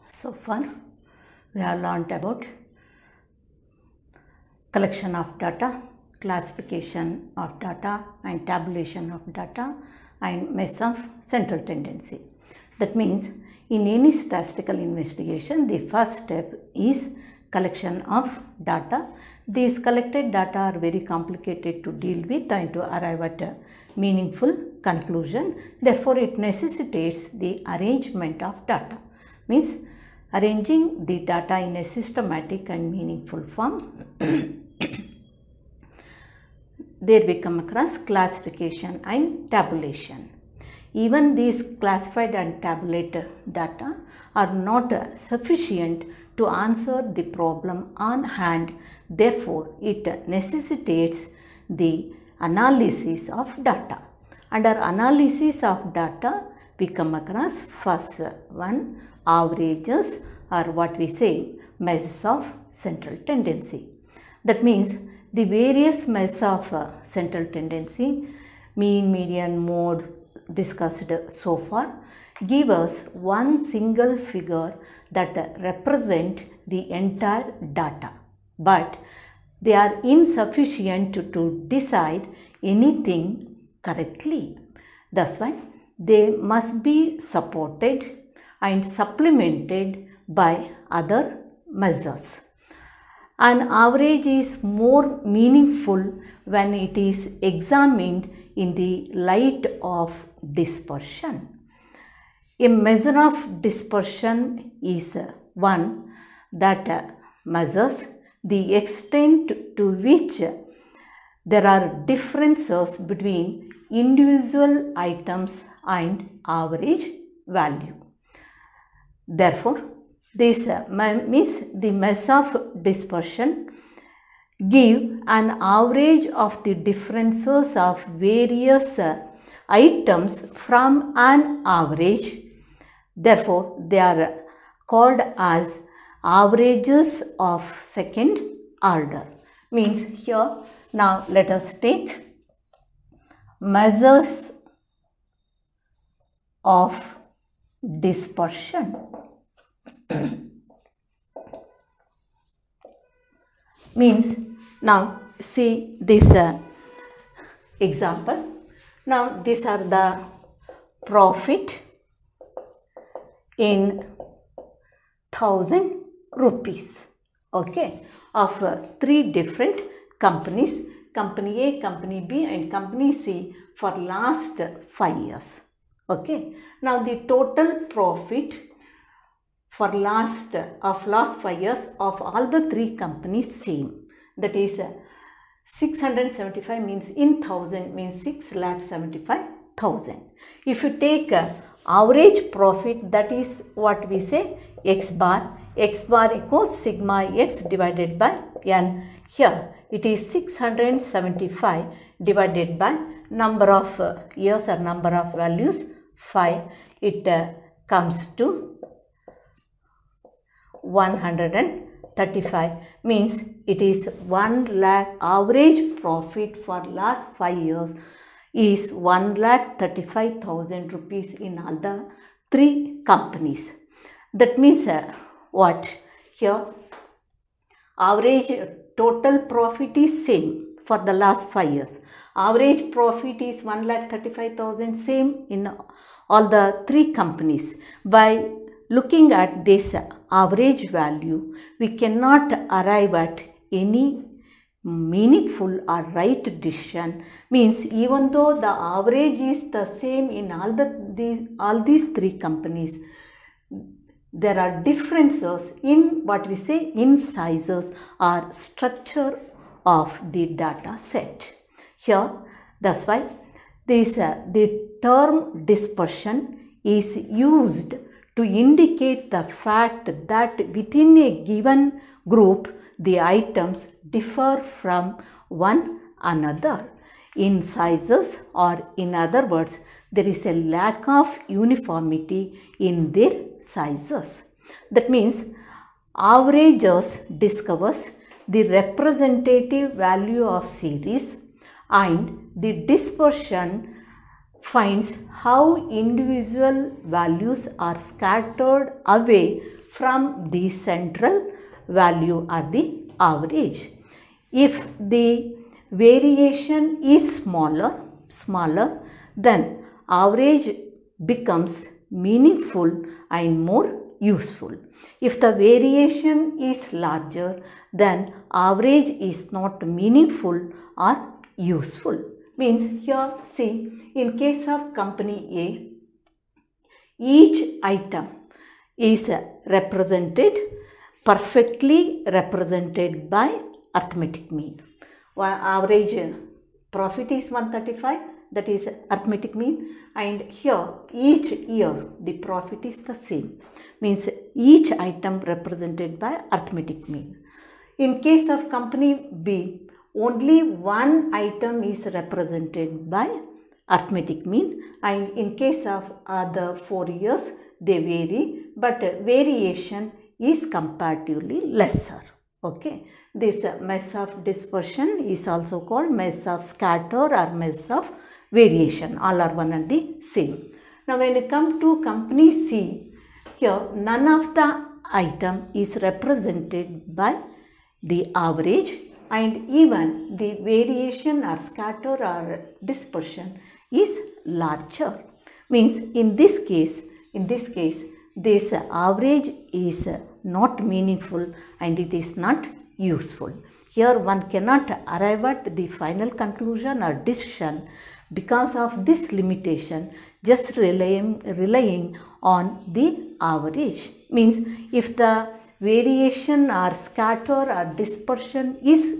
So far we have learnt about collection of data, classification of data and tabulation of data and measure of central tendency. That means in any statistical investigation, the first step is collection of data. These collected data are very complicated to deal with and to arrive at a meaningful conclusion. Therefore, it necessitates the arrangement of data. Means arranging the data in a systematic and meaningful form. There we come across classification and tabulation. Even these classified and tabulated data are not sufficient to answer the problem on hand. Therefore, it necessitates the analysis of data. Under analysis of data, we come across first one, averages, or what we say measures of central tendency. That means the various measures of central tendency, mean, median, mode, discussed so far, give us one single figure that represent the entire data, but they are insufficient to decide anything correctly. That's why they must be supported and supplemented by other measures. An average is more meaningful when it is examined in the light of dispersion. A measure of dispersion is one that measures the extent to which there are differences between individual items and average value. Therefore, this means the measure of dispersion give an average of the differences of various items from an average. Therefore, they are called as averages of second order. Means here, now let us take measures of dispersion. Means now see this example. Now these are the profit in 1,000 rupees, okay, of three different companies, company A, company B and company C for last 5 years, okay. Now the total profit for last 5 years of all the three companies same, that is 675 means in 1000 means 6,75,000. If you take average profit, that is what we say x bar equals sigma x divided by n. Here it is 675 divided by number of years or number of values 5. It comes to 135, means it is 1 lakh. Average profit for last 5 years is 1,35,000 rupees in all the three companies. That means what? Here average total profit is same for the last 5 years. Average profit is 1,35,000 same in all the three companies. By looking at this average value, we cannot arrive at any meaningful or right decision. Means even though the average is the same in all these three companies, there are differences in what we say in sizes or structure of the data set. Here, that's why this the term dispersion is used to indicate the fact that within a given group, the items differ from one another in sizes, or in other words, there is a lack of uniformity in their sizes. That means averages discovers the representative value of series and the dispersion finds how individual values are scattered away from the central value or the average. If the variation is smaller, then average becomes meaningful and more useful. If the variation is larger, then average is not meaningful or useful. Means here see, in case of company A, each item is perfectly represented by arithmetic mean. Average profit is 135, that is arithmetic mean, and here each year the profit is the same, means each item represented by arithmetic mean. In case of company B, only one item is represented by arithmetic mean, and in case of other 4 years they vary, but variation is comparatively lesser. Okay, this measure of dispersion is also called measure of scatter or measure of variation. All are one and the same. Now when it comes to company C, here none of the item is represented by the average, and even the variation or scatter or dispersion is larger. Means in this case this average is not meaningful and it is not useful. Here one cannot arrive at the final conclusion or decision because of this limitation, just relying on the average. Means if the variation or scatter or dispersion is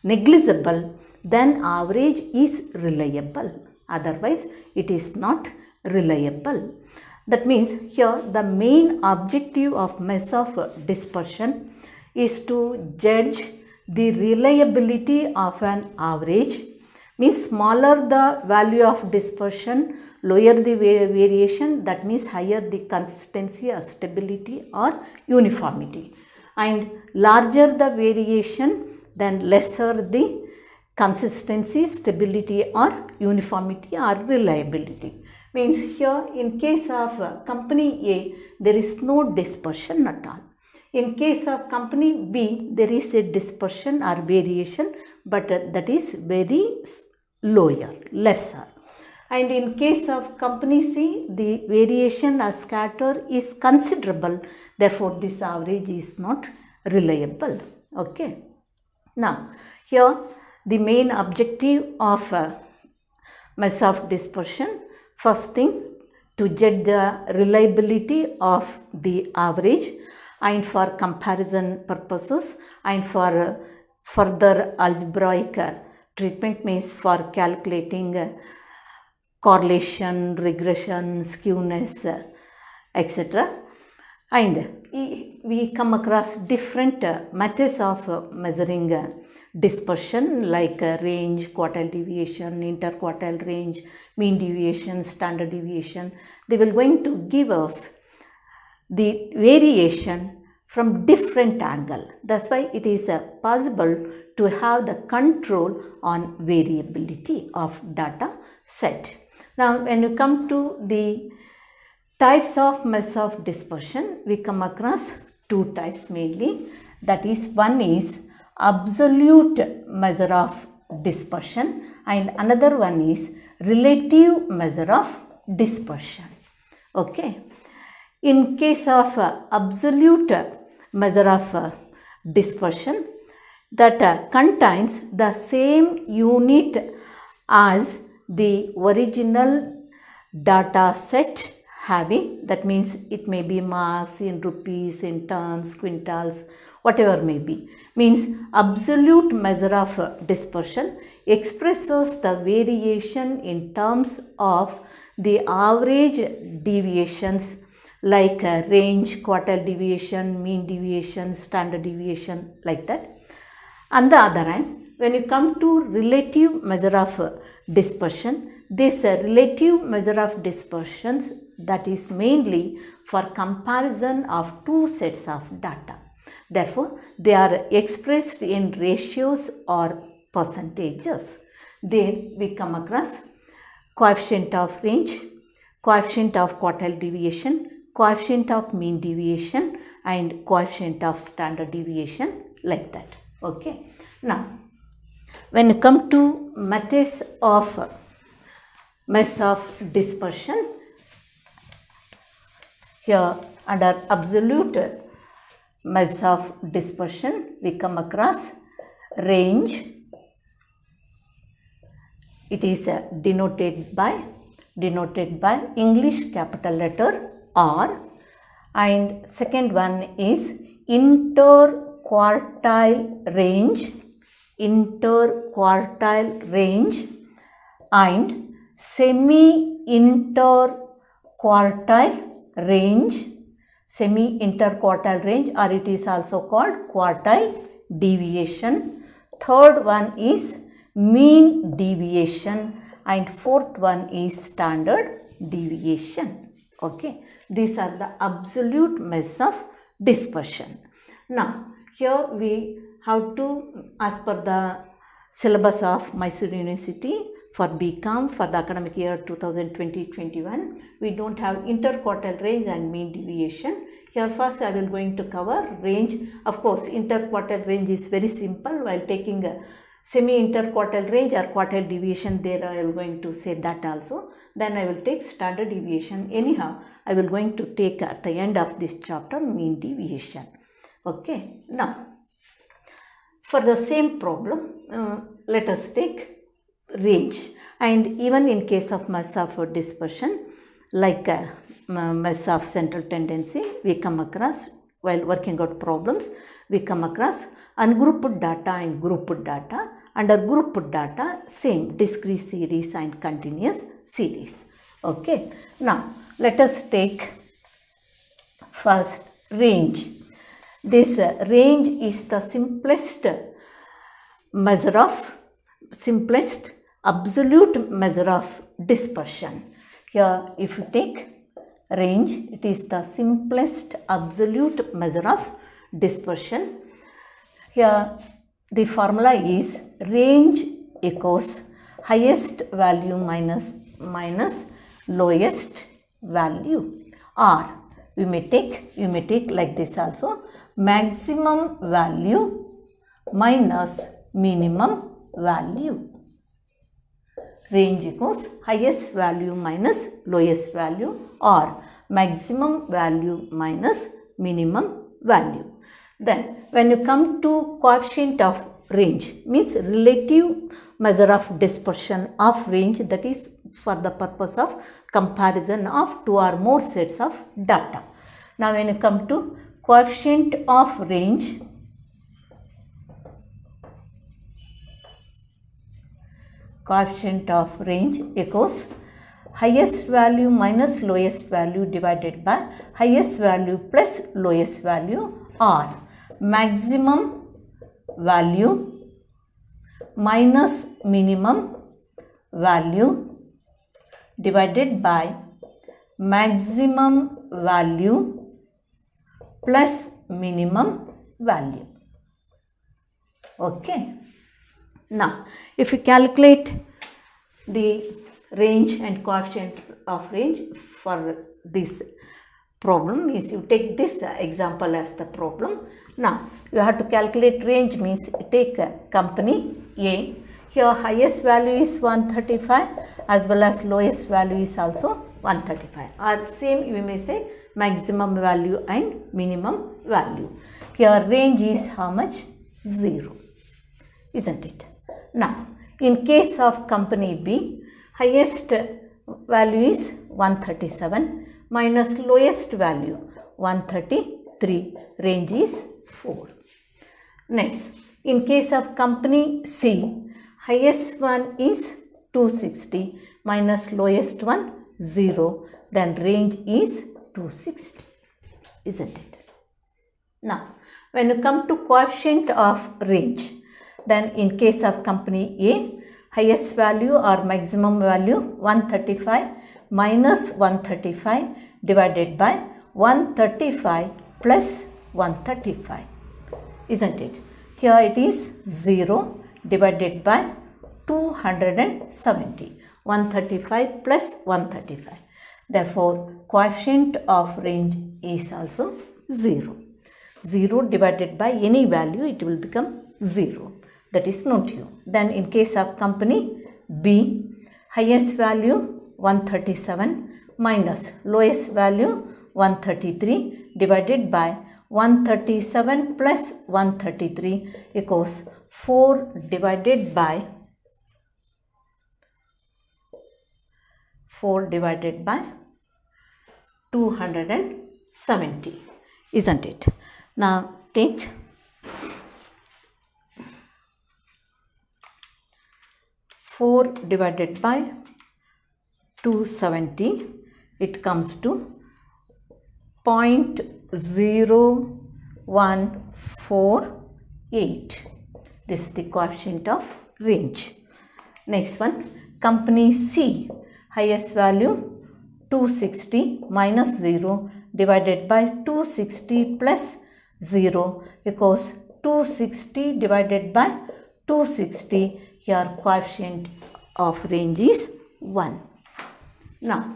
negligible, then average is reliable. Otherwise it is not reliable. That means here the main objective of measure of dispersion is to judge the reliability of an average. Means smaller the value of dispersion, lower the variation, that means higher the consistency or stability or uniformity, and larger the variation, then lesser the consistency, stability or uniformity or reliability. Means here in case of company A, there is no dispersion at all. In case of company B, there is a dispersion or variation, but that is very lower, lesser. And in case of company C, the variation or scatter is considerable, therefore this average is not reliable. Okay. Now here the main objective of measure of dispersion, first thing, to judge the reliability of the average, and for comparison purposes and for further algebraic treatment, means for calculating correlation, regression, skewness, etc. And we come across different methods of measuring dispersion, like range, quartile deviation, interquartile range, mean deviation, standard deviation. They will going to give us the variation from different angle. That's why it is possible to have the control on variability of data set. Now when you come to the types of measure of dispersion, we come across two types mainly. That is, one is absolute measure of dispersion and another one is relative measure of dispersion. Okay. In case of absolute measure of dispersion, that contains the same unit as the original data set having, that means it may be marks in rupees, in tons, quintals, whatever may be. Means absolute measure of dispersion expresses the variation in terms of the average deviations, like range, quartile deviation, mean deviation, standard deviation, like that. On the other hand, when you come to relative measure of dispersion, this relative measure of dispersions, that is mainly for comparison of two sets of data. Therefore, they are expressed in ratios or percentages. There we come across coefficient of range, coefficient of quartile deviation, coefficient of mean deviation and coefficient of standard deviation, like that. Okay. Now, when you come to methods of measure of dispersion, here under absolute measure of dispersion, we come across range. It is denoted by English capital letter R, and second one is interquartile range, and semi-interquartile range, or it is also called quartile deviation. Third one is mean deviation, and fourth one is standard deviation. Okay, these are the absolute measures of dispersion. Now, here we have to, as per the syllabus of Mysore University for BCom for the academic year 2020-21, we don't have interquartile range and mean deviation. Here first I will going to cover range. Of course, interquartile range is very simple. While taking a semi-interquartile range or quartile deviation, there I am going to say that also. Then I will take standard deviation. Anyhow, I will going to take at the end of this chapter mean deviation. Okay. Now, for the same problem, let us take range. And even in case of measure of dispersion, like measure of central tendency, we come across, while working out problems, we come across ungrouped data and grouped data. Under grouped data, same discrete series and continuous series. Okay. Now, let us take first range. This range is the simplest absolute measure of dispersion. Here, if you take range, it is the simplest absolute measure of dispersion. Here, the formula is range equals highest value minus lowest value, or you may take like this also, maximum value minus minimum value. Range equals highest value minus lowest value, or maximum value minus minimum value. Then when you come to coefficient of range, means relative measure of dispersion of range, that is for the purpose of comparison of two or more sets of data. Now when you come to coefficient of range, equals highest value minus lowest value divided by highest value plus lowest value, or maximum value minus minimum value divided by maximum value plus minimum value. Okay. Now, if you calculate the range and coefficient of range for this problem, means you take this example as the problem. Now, you have to calculate range, means take company A. Here highest value is 135 as well as lowest value is also 135. Or same you may say maximum value and minimum value. Here range is how much? 0. Isn't it? Now, in case of company B, highest value is 137 minus lowest value 133, range is 4. Next, in case of company C, highest one is 260 minus lowest one 0, then range is 260. Isn't it? Now, when you come to coefficient of range, then in case of company A, highest value or maximum value 135 minus 135 divided by 135 plus 135. Isn't it? Here it is 0 divided by 270. 135 plus 135. Therefore, coefficient of range is also 0. 0 divided by any value, it will become 0. That is known to you. Then in case of company B, highest value 137 minus lowest value 133 divided by 137 plus 133 equals 4 divided by 270, isn't it? Now take 4 divided by 270, it comes to 0.0148. This is the coefficient of range. Next one, company C, highest value 260 minus 0 divided by 260 plus 0 equals 260 divided by 260. Here coefficient of range is 1. Now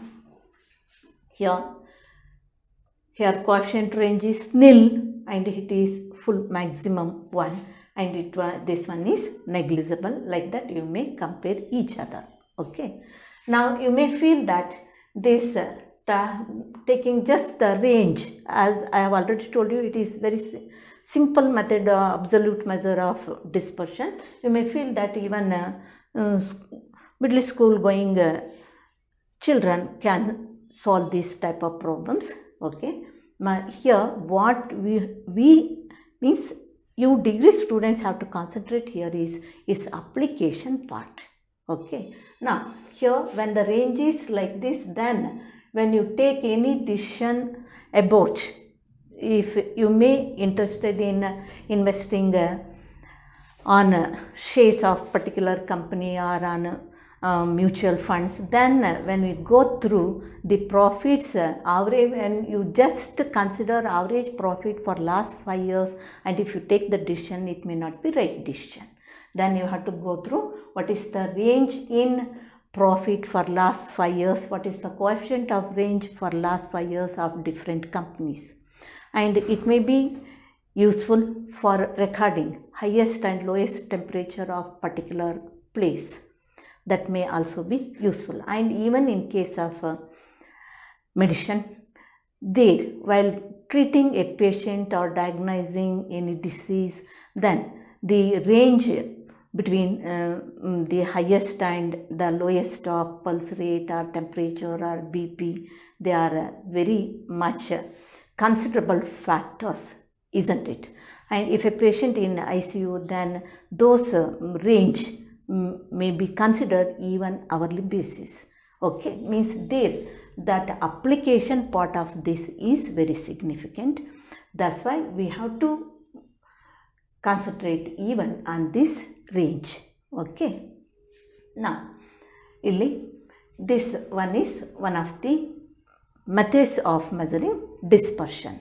here coefficient range is nil and it is full maximum 1, and this one is negligible. Like that you may compare each other. Okay. Now you may feel that this taking just the range, as I have already told you, it is very simple method, absolute measure of dispersion. You may feel that even middle school going children can solve this type of problems. Okay. Now here what we means you degree students have to concentrate here is its application part. Okay. Now here when the range is like this, then when you take any decision about, if you may interested in investing on shares of particular company or on mutual funds, then when we go through the profits average, when you just consider average profit for last 5 years, and if you take the decision, it may not be right decision. Then you have to go through what is the range in profit for last 5 years, what is the coefficient of range for last 5 years of different companies, and it may be useful for recording highest and lowest temperature of particular place. That may also be useful. And even in case of medicine, there while treating a patient or diagnosing any disease, then the range between the highest and the lowest of pulse rate or temperature or BP, they are very much considerable factors, isn't it? And if a patient in ICU, then those range may be considered even hourly basis. Okay, means there that application part of this is very significant. That's why we have to concentrate even on this range. Okay. Now, illi this one is one of the methods of measuring dispersion.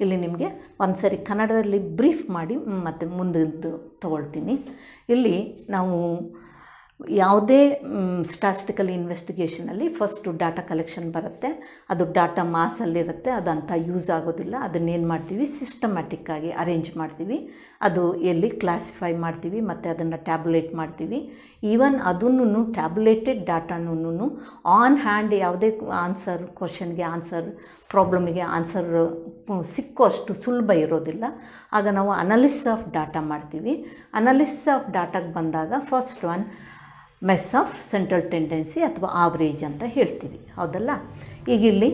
ಇಲ್ಲಿ ನಿಮಗೆ ಒಂದು ಸರಿ ಕನ್ನಡದಲ್ಲಿ brief ಮಾಡಿ ಮತ್ತು ಮುಂದಿದ್ದು ತಗೊಳ್ತೀನಿ. ಇಲ್ಲಿ ನಾವು ಯಾವುದೇ ಸ್ಟ್ಯಾಟಿಸ್ಟಿಕಲ್ ಇನ್ವೆಸ್ಟಿಗೇಷನಲ್ಲಿ ಫಸ್ಟು ಡಾಟಾ ಕಲೆಕ್ಷನ್ ಬರುತ್ತೆ, ಅದು ಡಾಟಾ ಮಾಸಲ್ಲಿರುತ್ತೆ, ಅದಂತ ಯೂಸ್ ಆಗೋದಿಲ್ಲ. ಅದನ್ನೇನು ಮಾಡ್ತೀವಿ, ಸಿಸ್ಟಮ್ಯಾಟಿಕ್ಕಾಗಿ ಅರೇಂಜ್ ಮಾಡ್ತೀವಿ, ಅದು ಎಲ್ಲಿ ಕ್ಲಾಸಿಫೈ ಮಾಡ್ತೀವಿ ಮತ್ತು ಅದನ್ನು ಟ್ಯಾಬ್ಯುಲೇಟ್ ಮಾಡ್ತೀವಿ. ಈವನ್ ಅದನ್ನು ಟ್ಯಾಬ್ಯುಲೇಟೆಡ್ ಡಾಟಾನೂ ಆನ್ ಹ್ಯಾಂಡ್ ಯಾವುದೇ ಆನ್ಸರ್ ಕ್ವಶನ್ಗೆ ಆನ್ಸರ್ ಪ್ರಾಬ್ಲಮಿಗೆ ಆನ್ಸರ್ ಸಿಕ್ಕುವಷ್ಟು ಸುಲಭ ಇರೋದಿಲ್ಲ. ಆಗ ನಾವು ಅನಾಲಿಸಿಸ್ ಆಫ್ ಡಾಟಾ ಮಾಡ್ತೀವಿ. ಅನಾಲಿಸಿಸ್ ಆಫ್ ಡಾಟಾಗೆ ಬಂದಾಗ first one measure of central tendency ಅಥವಾ ಆವ್ರೇಜ್ ಅಂತ ಹೇಳ್ತೀವಿ, ಹೌದಲ್ಲ. ಈಗ ಇಲ್ಲಿ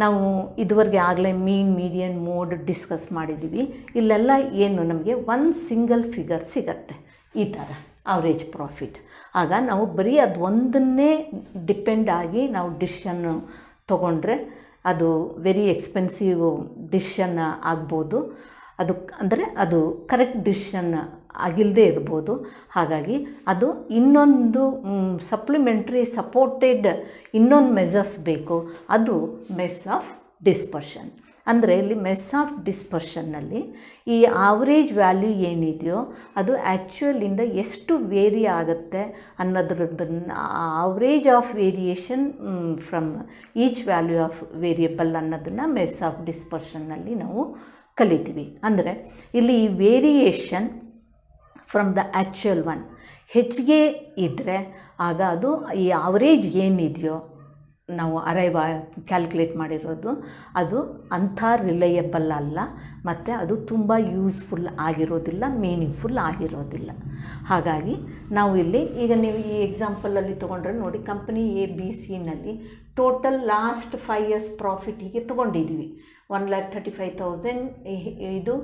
ನಾವು ಇದುವರೆಗೆ ಆಗಲೇ ಮೀನ್, ಮೀಡಿಯನ್, ಮೋಡ್ ಡಿಸ್ಕಸ್ ಮಾಡಿದ್ದೀವಿ. ಇಲ್ಲೆಲ್ಲ ಏನು ನಮಗೆ ಒಂದು ಸಿಂಗಲ್ ಫಿಗರ್ ಸಿಗತ್ತೆ, ಈ ಥರ ಆವ್ರೇಜ್ ಪ್ರಾಫಿಟ್. ಆಗ ನಾವು ಬರೀ ಅದು ಒಂದನ್ನೇ ಡಿಪೆಂಡ್ ಆಗಿ ನಾವು ಡಿಸಿಷನ್ ತೊಗೊಂಡ್ರೆ ಅದು ವೆರಿ ಎಕ್ಸ್ಪೆನ್ಸಿವ್ ಡಿಸಿಷನ್ ಆಗ್ಬೋದು. ಅದು ಅಂದರೆ ಅದು ಕರೆಕ್ಟ್ ಡಿಸಿಷನ್ ಆಗಿಲ್ಲದೆ ಇರ್ಬೋದು. ಹಾಗಾಗಿ ಅದು ಇನ್ನೊಂದು ಸಪ್ಲಿಮೆಂಟ್ರಿ ಸಪೋರ್ಟೆಡ್ ಇನ್ನೊಂದು ಮೆಸರ್ಸ್ ಬೇಕು, ಅದು ಮೆಸ್ ಆಫ್ ಡಿಸ್ಪರ್ಷನ್. ಅಂದರೆ ಇಲ್ಲಿ ಮೆಸ್ ಆಫ್ ಡಿಸ್ಪರ್ಷನ್ನಲ್ಲಿ ಈ ಆವ್ರೇಜ್ ವ್ಯಾಲ್ಯೂ ಏನಿದೆಯೋ ಅದು ಆ್ಯಕ್ಚುಯಲಿಂದ ಎಷ್ಟು ವೇರಿ ಆಗುತ್ತೆ ಅನ್ನೋದ್ರದ್ದನ್ನು average of variation from each value of variable ಅನ್ನೋದನ್ನು ಮೆಸ್ ಆಫ್ ಡಿಸ್ಪರ್ಷನ್ನಲ್ಲಿ ನಾವು ಕಲಿತೀವಿ. ಅಂದರೆ ಇಲ್ಲಿ ಈ variation from the actual one ಹೆಚ್ಚಿಗೆ ಇದ್ದರೆ ಆಗ ಅದು ಈ ಆವ್ರೇಜ್ ಏನಿದೆಯೋ ನಾವು ಕ್ಯಾಲ್ಕುಲೇಟ್ ಮಾಡಿರೋದು ಅದು ಅಂಥ ರಿಲಯಬಲ್ ಅಲ್ಲ, ಮತ್ತು ಅದು ತುಂಬ ಯೂಸ್ಫುಲ್ ಆಗಿರೋದಿಲ್ಲ, ಮೀನಿಂಗ್ಫುಲ್ ಆಗಿರೋದಿಲ್ಲ. ಹಾಗಾಗಿ ನಾವು ಇಲ್ಲಿ ಈಗ ನೀವು ಈ ಎಕ್ಸಾಂಪಲಲ್ಲಿ ತೊಗೊಂಡ್ರೆ ನೋಡಿ, company ABC total last 5 years profit ಹೀಗೆ ತೊಗೊಂಡಿದ್ದೀವಿ. 1,35,000 ಇದು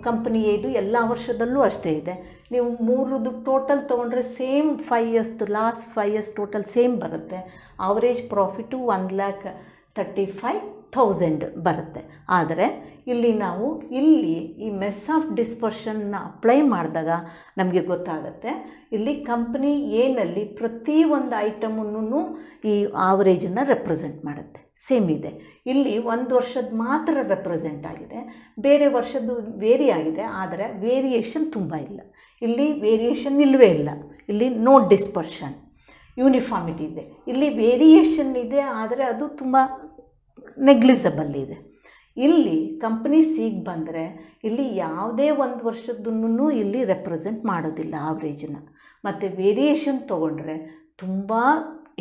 ಕಂಪನಿ ಇದು ಎಲ್ಲ ವರ್ಷದಲ್ಲೂ ಅಷ್ಟೇ ಇದೆ. ನೀವು 3 ಟೋಟಲ್ ತೊಗೊಂಡ್ರೆ same 5 years last 5 years total same ಬರುತ್ತೆ. ಆವ್ರೇಜ್ ಪ್ರಾಫಿಟು 1,35,000 ಬರುತ್ತೆ. ಆದರೆ ಇಲ್ಲಿ ನಾವು ಈ ಮೆಸ್ ಆಫ್ ಡಿಸ್ಪರ್ಷನ್ನ ಅಪ್ಲೈ ಮಾಡಿದಾಗ ನಮಗೆ ಗೊತ್ತಾಗುತ್ತೆ, ಇಲ್ಲಿ ಕಂಪ್ನಿ ಎನಲ್ಲಿ ಪ್ರತಿಯೊಂದು ಐಟಮನ್ನು ಈ ಆವ್ರೇಜನ್ನು ರೆಪ್ರೆಸೆಂಟ್ ಮಾಡುತ್ತೆ, ಸೇಮ್ ಇದೆ. ಇಲ್ಲಿ 1 ವರ್ಷದ ಮಾತ್ರ ರೆಪ್ರೆಸೆಂಟ್ ಆಗಿದೆ, ಬೇರೆ ವರ್ಷದ್ದು ವೇರಿ ಆಗಿದೆ, ಆದರೆ ವೇರಿಯೇಷನ್ ತುಂಬ ಇಲ್ಲ. ಇಲ್ಲಿ ವೇರಿಯೇಷನ್ ಇಲ್ಲವೇ ಇಲ್ಲ, ಇಲ್ಲಿ ನೋ ಡಿಸ್ಪರ್ಷನ್, ಯೂನಿಫಾರ್ಮಿಟಿ ಇದೆ. ಇಲ್ಲಿ ವೇರಿಯೇಷನ್ ಇದೆ, ಆದರೆ ಅದು ತುಂಬ ನೆಗ್ಲಿಜಬಲ್ ಇದೆ. ಇಲ್ಲಿ ಕಂಪ್ನಿ ಸಿಗೆ ಬಂದರೆ ಇಲ್ಲಿ ಯಾವುದೇ 1 ವರ್ಷದನ್ನು ಇಲ್ಲಿ ರೆಪ್ರೆಸೆಂಟ್ ಮಾಡೋದಿಲ್ಲ ಆವ್ರೇಜನ್ನ, ಮತ್ತು ವೇರಿಯೇಷನ್ ತೊಗೊಂಡ್ರೆ ತುಂಬ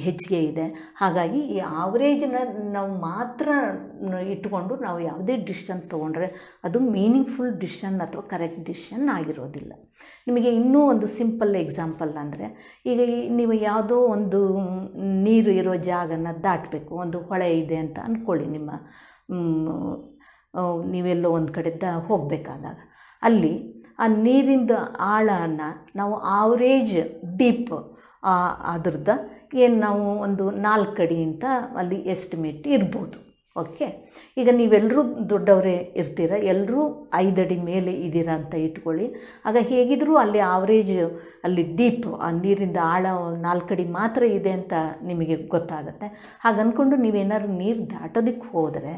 ಹೆಚ್ಚಿಗೆ ಇದೆ. ಹಾಗಾಗಿ ಈ ಆವ್ರೇಜನ್ನ ನಾವು ಮಾತ್ರ ಇಟ್ಕೊಂಡು ನಾವು ಯಾವುದೇ ಡಿಸಿಷನ್ ತೊಗೊಂಡ್ರೆ ಅದು ಮೀನಿಂಗ್ಫುಲ್ ಡಿಸಿಷನ್ ಅಥವಾ ಕರೆಕ್ಟ್ ಡಿಸಿಷನ್ ಆಗಿರೋದಿಲ್ಲ. ನಿಮಗೆ ಇನ್ನೂ ಒಂದು ಸಿಂಪಲ್ ಎಕ್ಸಾಂಪಲ್ ಅಂದರೆ, ಈಗ ನೀವು ಯಾವುದೋ ಒಂದು ನೀರು ಇರೋ ಜಾಗನ ದಾಟಬೇಕು, ಒಂದು ಹೊಳೆ ಇದೆ ಅಂತ ಅಂದ್ಕೊಳ್ಳಿ, ನೀವೆಲ್ಲೋ ಒಂದು ಕಡೆಯಿಂದ ಹೋಗಬೇಕಾದಾಗ ಅಲ್ಲಿ ಆ ನೀರಿಂದ ಆಳನ್ನು ನಾವು ಆವ್ರೇಜ್ ಡೀಪ್ ಅದ್ರದ್ದು ಏನು ನಾವು ಒಂದು 4 ಅಡಿ ಅಂತ ಅಲ್ಲಿ ಎಸ್ಟಿಮೇಟ್ ಇರ್ಬೋದು. ಓಕೆ, ಈಗ ನೀವೆಲ್ಲರೂ ದೊಡ್ಡವರೇ ಇರ್ತೀರ, ಎಲ್ಲರೂ 5 ಅಡಿ ಮೇಲೆ ಇದ್ದೀರಾ ಅಂತ ಇಟ್ಕೊಳ್ಳಿ. ಆಗ ಹೇಗಿದ್ದರೂ ಅಲ್ಲಿ ಆವ್ರೇಜ್ ಅಲ್ಲಿ ಡೀಪ್ ಆ ನೀರಿಂದ ಆಳ 4 ಅಡಿ ಮಾತ್ರ ಇದೆ ಅಂತ ನಿಮಗೆ ಗೊತ್ತಾಗುತ್ತೆ. ಹಾಗೆ ಅಂದ್ಕೊಂಡು ನೀವೇನಾದ್ರು ನೀರು ದಾಟೋದಕ್ಕೆ ಹೋದರೆ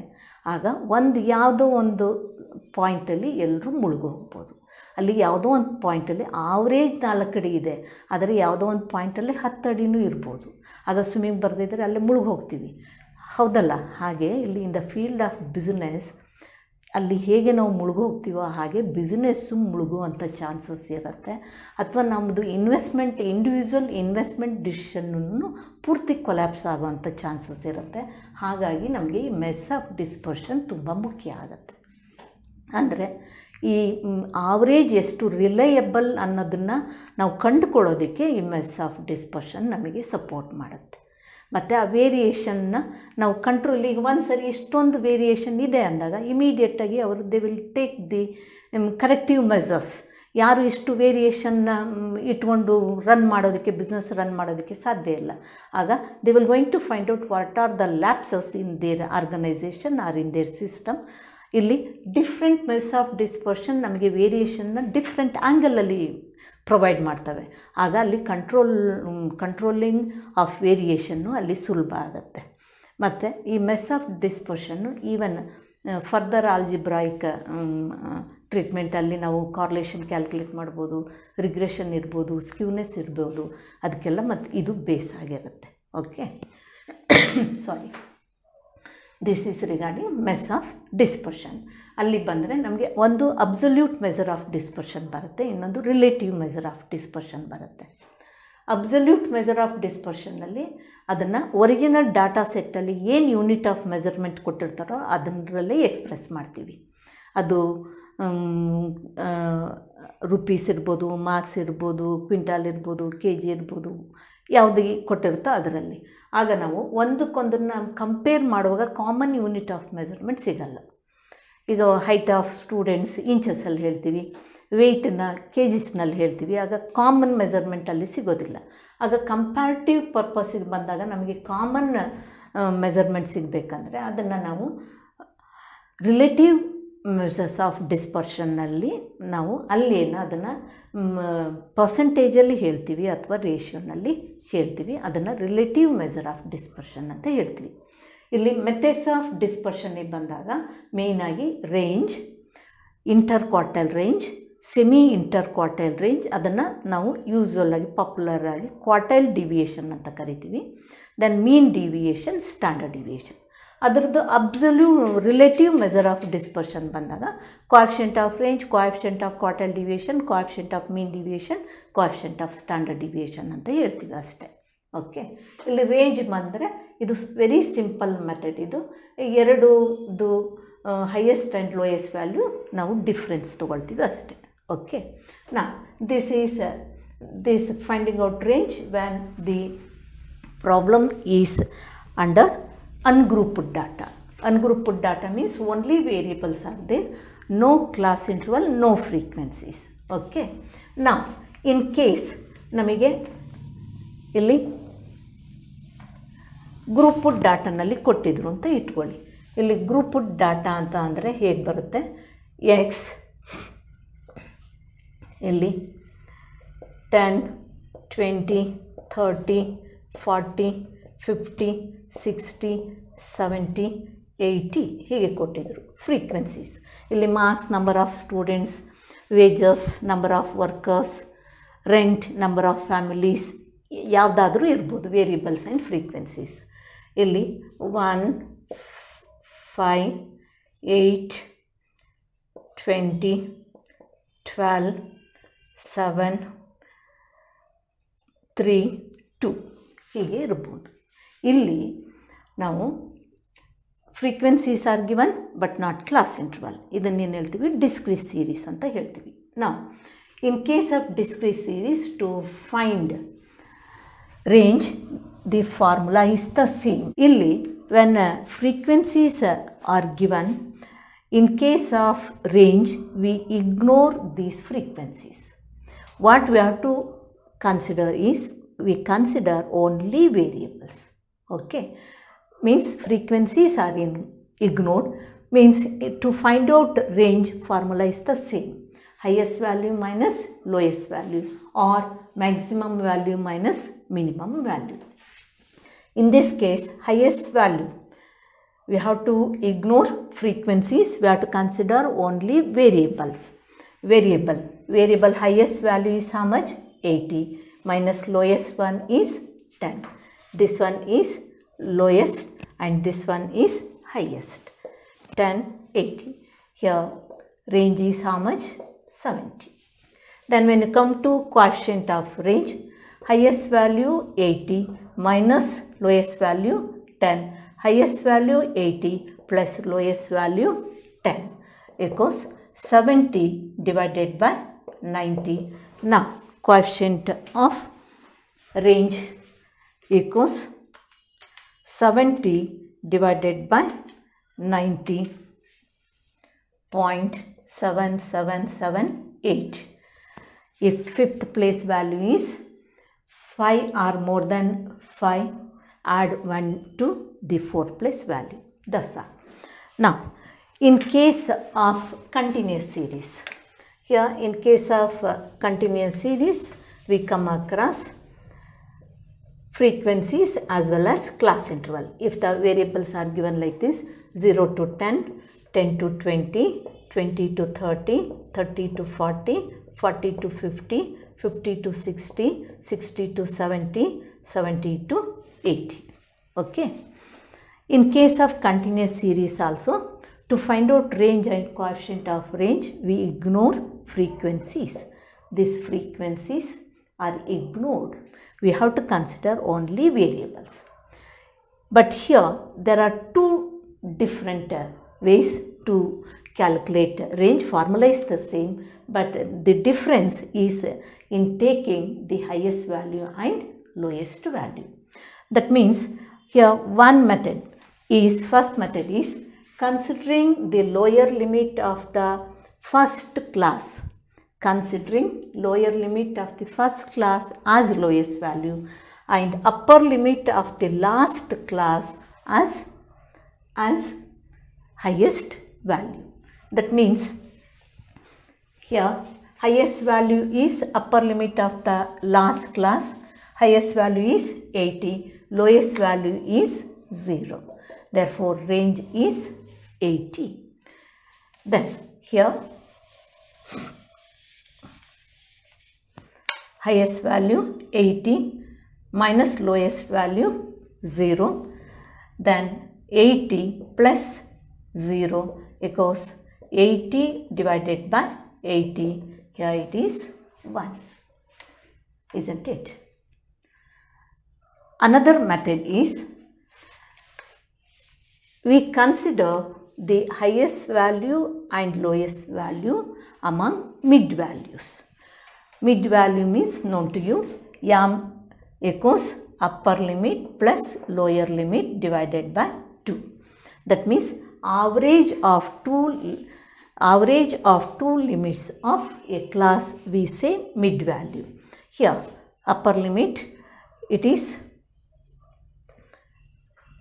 ಆಗ ಯಾವುದೋ ಒಂದು ಪಾಯಿಂಟಲ್ಲಿ ಎಲ್ಲರೂ ಮುಳುಗೋಗ್ಬೋದು. ಅಲ್ಲಿ ಯಾವುದೋ ಒಂದು ಪಾಯಿಂಟಲ್ಲಿ ಆವ್ರೇಜ್ 4 ಅಡಿ ಇದೆ, ಆದರೆ ಯಾವುದೋ ಒಂದು ಪಾಯಿಂಟಲ್ಲಿ 10 ಅಡಿನೂ ಇರ್ಬೋದು. ಆಗ ಸ್ವಿಮ್ಮಿಂಗ್ ಬರದಿದ್ದರೆ ಅಲ್ಲಿ ಮುಳುಗೋಗ್ತೀವಿ, ಹೌದಲ್ಲ? ಹಾಗೆ ಇಲ್ಲಿ in the field of business ಅಲ್ಲಿ ಹೇಗೆ ನಾವು ಮುಳುಗೋಗ್ತೀವೋ ಹಾಗೆ ಬಿಸ್ನೆಸ್ಸು ಮುಳುಗುವಂಥ ಚಾನ್ಸಸ್ ಇರುತ್ತೆ. ಅಥವಾ ನಮ್ಮದು ಇಂಡಿವಿಜುವಲ್ ಇನ್ವೆಸ್ಟ್ಮೆಂಟ್ ಡಿಸಿಷನ್ನು ಪೂರ್ತಿ ಕೊಲ್ಯಾಪ್ಸ್ ಆಗೋವಂಥ ಚಾನ್ಸಸ್ ಇರುತ್ತೆ. ಹಾಗಾಗಿ ನಮಗೆ ಈ ಮೆಸ್ ಆಫ್ ಡಿಸ್ಪರ್ಷನ್ ತುಂಬ ಮುಖ್ಯ ಆಗುತ್ತೆ. ಅಂದರೆ ಈ ಆವ್ರೇಜ್ ಎಷ್ಟು ರಿಲಯಬಲ್ ಅನ್ನೋದನ್ನು ನಾವು ಕಂಡುಕೊಳ್ಳೋದಕ್ಕೆ ಈ ಮೆಸ್ ಆಫ್ ಡಿಸ್ಪರ್ಷನ್ ನಮಗೆ ಸಪೋರ್ಟ್ ಮಾಡುತ್ತೆ. ಮತ್ತು ಆ ವೇರಿಯೇಷನ್ನ ನಾವು ಕಂಟ್ರೋಲಿಗೆ ಒಂದು ಸರಿ ಇಷ್ಟೊಂದು ವೇರಿಯೇಷನ್ ಇದೆ ಅಂದಾಗ ಇಮಿಡಿಯೇಟಾಗಿ ಅವರು they will take the corrective Messrs. ಯಾರು ಇಷ್ಟು ವೇರಿಯೇಷನ್ನ ಇಟ್ಕೊಂಡು ಬಿಸ್ನೆಸ್ ರನ್ ಮಾಡೋದಕ್ಕೆ ಸಾಧ್ಯ ಇಲ್ಲ. ಆಗ they will going to find out what are the lapses in their organisation or in their system. ಇಲ್ಲಿ ಡಿಫ್ರೆಂಟ್ ಮೆಸ್ ಆಫ್ ಡಿಸ್ಪರ್ಷನ್ ನಮಗೆ ವೇರಿಯೇಷನ್ನ ಡಿಫ್ರೆಂಟ್ ಆ್ಯಂಗಲಲ್ಲಿ ಪ್ರೊವೈಡ್ ಮಾಡ್ತವೆ. ಆಗ ಅಲ್ಲಿ ಕಂಟ್ರೋಲಿಂಗ್ ಆಫ್ ವೇರಿಯೇಷನ್ನು ಅಲ್ಲಿ ಸುಲಭ ಆಗುತ್ತೆ. ಮತ್ತು ಈ ಮೆಸ್ ಆಫ್ ಡಿಸ್ಪರ್ಷನ್ನು ಈವನ್ ಫರ್ದರ್ ಆಲ್ಜಿಬ್ರಾಯಿಕ್ ಟ್ರೀಟ್ಮೆಂಟಲ್ಲಿ ನಾವು ಕಾರ್ಲೇಷನ್ ಕ್ಯಾಲ್ಕುಲೇಟ್ ಮಾಡ್ಬೋದು, ರಿಗ್ರೆಷನ್ ಇರ್ಬೋದು, ಸ್ಕ್ಯೂನೆಸ್ ಇರ್ಬೋದು, ಅದಕ್ಕೆಲ್ಲ ಮತ್ತು ಇದು ಬೇಸ್ ಆಗಿರುತ್ತೆ. Okay, sorry, this is regarding measure of dispersion. ಅಲ್ಲಿ ಬಂದರೆ ನಮಗೆ ಒಂದು ಅಬ್ಸಲ್ಯೂಟ್ ಮೆಜರ್ ಆಫ್ ಡಿಸ್ಪರ್ಷನ್ ಬರುತ್ತೆ, ಇನ್ನೊಂದು ರಿಲೇಟಿವ್ ಮೆಜರ್ ಆಫ್ ಡಿಸ್ಪರ್ಷನ್ ಬರುತ್ತೆ. ಅಬ್ಸಲ್ಯೂಟ್ ಮೆಜರ್ ಆಫ್ ಡಿಸ್ಪರ್ಷನ್ನಲ್ಲಿ ಅದನ್ನು ಒರಿಜಿನಲ್ ಡಾಟಾ ಸೆಟ್ಟಲ್ಲಿ ಏನು ಯೂನಿಟ್ ಆಫ್ ಮೆಜರ್ಮೆಂಟ್ ಕೊಟ್ಟಿರ್ತಾರೋ ಅದರಲ್ಲೇ ಎಕ್ಸ್ಪ್ರೆಸ್ ಮಾಡ್ತೀವಿ. ಅದು ರುಪೀಸ್ ಇರ್ಬೋದು, ಮಾರ್ಕ್ಸ್ ಇರ್ಬೋದು, ಕ್ವಿಂಟಾಲ್ ಇರ್ಬೋದು, KG ಇರ್ಬೋದು, ಯಾವುದಿಗೆ ಕೊಟ್ಟಿರುತ್ತೋ ಅದರಲ್ಲಿ. ಆಗ ನಾವು ಒಂದಕ್ಕೊಂದನ್ನು ಕಂಪೇರ್ ಮಾಡುವಾಗ ಕಾಮನ್ ಯೂನಿಟ್ ಆಫ್ ಮೆಜರ್ಮೆಂಟ್ ಸಿಗಲ್ಲ. ಈಗ ಹೈಟ್ ಆಫ್ ಸ್ಟೂಡೆಂಟ್ಸ್ ಇಂಚಸಲ್ಲಿ ಹೇಳ್ತೀವಿ, ವೆಯ್ಟನ್ನು KGಸ್ನಲ್ಲಿ ಹೇಳ್ತೀವಿ, ಆಗ ಕಾಮನ್ ಮೆಜರ್ಮೆಂಟಲ್ಲಿ ಸಿಗೋದಿಲ್ಲ. ಆಗ ಕಂಪ್ಯಾರಿಟಿವ್ ಪರ್ಪಸ್ಸಿಗೆ ಬಂದಾಗ ನಮಗೆ ಕಾಮನ್ ಮೆಜರ್ಮೆಂಟ್ ಸಿಗಬೇಕಂದ್ರೆ ಅದನ್ನು ನಾವು ರಿಲೇಟಿವ್ ಮೆಜರ್ಸ್ ಆಫ್ ಡಿಸ್ಪರ್ಷನ್ನಲ್ಲಿ ನಾವು ಅಲ್ಲೇನು ಅದನ್ನು ಪರ್ಸೆಂಟೇಜಲ್ಲಿ ಹೇಳ್ತೀವಿ ಅಥವಾ ರೇಷಿಯೋನಲ್ಲಿ ಹೇಳ್ತೀವಿ. ಅದನ್ನು ರಿಲೇಟಿವ್ ಮೆಜರ್ ಆಫ್ ಡಿಸ್ಪರ್ಷನ್ ಅಂತ ಹೇಳ್ತೀವಿ. ಇಲ್ಲಿ ಮೆಥಡ್ಸ್ ಆಫ್ ಡಿಸ್ಪರ್ಷನ್ಗೆ ಬಂದಾಗ ಮೇಯ್ನಾಗಿ range, inter quartile range, semi inter quartile range, ಅದನ್ನು ನಾವು ಯೂಸ್ವಲ್ ಆಗಿ ಪಾಪ್ಯುಲರ್ ಆಗಿ ಕ್ವಾರ್ಟೈಲ್ ಡಿವಿಯೇಷನ್ ಅಂತ ಕರಿತೀವಿ. ದೆನ್ ಮೀನ್ ಡಿವಿಯೇಷನ್, ಸ್ಟ್ಯಾಂಡರ್ಡ್ ಡಿವಿಯೇಷನ್. ಅದರದ್ದು ರಿಲೇಟಿವ್ ಮೆಜರ್ ಆಫ್ ಡಿಸ್ಪರ್ಷನ್ ಬಂದಾಗ coefficient of range, coefficient of quartile deviation, coefficient of mean deviation, coefficient of standard deviation ಅಂತ ಹೇಳ್ತೀವಿ ಅಷ್ಟೇ. ಓಕೆ, ಇಲ್ಲಿ ರೇಂಜ್ ಬಂದರೆ ಇದು ವೆರಿ ಸಿಂಪಲ್ ಮೆಥಡ್. ಇದು ಎರಡೂದು ಹೈಯೆಸ್ಟ್ ಆ್ಯಂಡ್ ಲೋಯೆಸ್ಟ್ ವ್ಯಾಲ್ಯೂ ನಾವು ಡಿಫ್ರೆನ್ಸ್ ತೊಗೊಳ್ತೀವಿ ಅಷ್ಟೇ. ಓಕೆ, ನಾ this finding out range when the problem is under ungrouped data. Ungrouped data means only variables are there, no class interval, no frequencies. Okay, now in case ನಮಗೆ ಇಲ್ಲಿ grouped ಡಾಟಾನಲ್ಲಿ ಕೊಟ್ಟಿದ್ರು ಅಂತ ಇಟ್ಕೊಳ್ಳಿ. ಇಲ್ಲಿ ಗ್ರೂಪ್ಡ್ ಡಾಟಾ ಅಂತ ಅಂದರೆ ಹೇಗೆ ಬರುತ್ತೆ, ಎಕ್ಸ್ ಇಲ್ಲಿ 10, 20, 30, 40, 50, 60, 70, 80 ಹೀಗೆ ಕೊಟ್ಟಿದ್ರು ಫ್ರೀಕ್ವೆನ್ಸೀಸ್. ಇಲ್ಲಿ marks, number of students, wages, number of workers, rent, number of families, ಯಾವುದಾದ್ರೂ ಇರ್ಬೋದು ವೇರಿಯಬಲ್ಸ್ ಆ್ಯಂಡ್ ಫ್ರೀಕ್ವೆನ್ಸೀಸ್. ಇಲ್ಲಿ 1, 5, 8, 20, 12, 7, 3, 2 ಹೀಗೆ ಇರ್ಬೋದು. ಇಲ್ಲಿ ನಾವು frequencies are given but not class interval. ಇದನ್ನೇನು ಹೇಳ್ತೀವಿ, ಡಿಸ್ಕ್ರೀಟ್ ಸೀರೀಸ್ ಅಂತ ಹೇಳ್ತೀವಿ. ನಾವು in case of discrete series to find range the formula is the same. ಇಲ್ಲಿ when frequencies are given, in case of range we ignore these frequencies. What we have to consider is we consider only variables. Okay, means frequencies are ignored, means to find out range formula is the same, highest value minus lowest value or maximum value minus minimum value. In this case highest value, we have to ignore frequencies, we have to consider only variables. Variable highest value is how much, 80, minus lowest one is 10. This one is lowest and this one is highest. 10, 80. Here range is how much, 70. Then when you come to coefficient of range, highest value 80 minus lowest value 10. Highest value 80 plus lowest value 10 equals 70 divided by 90. Now coefficient of range equals 70 divided by 90.7778. If fifth place value is 5 or more than 5, add 1 to the fourth place value. That's all. Now in case of continuous series, here in case of continuous series we come across frequencies as well as class interval. If the variables are given like this, 0 to 10, 10 to 20, 20 to 30, 30 to 40, 40 to 50, 50 to 60, 60 to 70, 70 to 80. Okay. In case of continuous series also, to find out range and coefficient of range, we ignore frequencies. These frequencies are ignored. We have to consider only variables. But here there are two different ways to calculate range. Formula is the same, but the difference is in taking the highest value and lowest value. That means here one method is, first method is considering the lower limit of the first class, considering lower limit of the first class as lowest value and upper limit of the last class as highest value. That means here highest value is upper limit of the last class, highest value is 80, lowest value is 0. Therefore, range is 80. Then here highest value 80 minus lowest value 0. Then 80 plus 0 equals 80 divided by 80. Here it is 1. Isn't it? Another method is we consider the highest value and lowest value among mid values. Mid value means known to you. Yam equals upper limit plus lower limit divided by 2. That means average of two limits of a class we say mid value. Here upper limit it is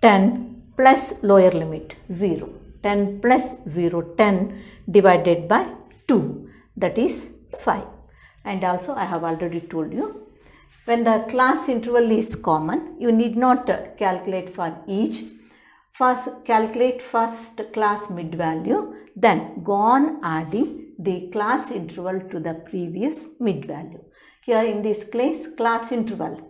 10 plus lower limit 0. 10 plus 0, 10 divided by 2, that is 5. And also I have already told you, when the class interval is common, you need not calculate for each. First calculate first class mid value, then go on adding the class interval to the previous mid value. Here in this case, class interval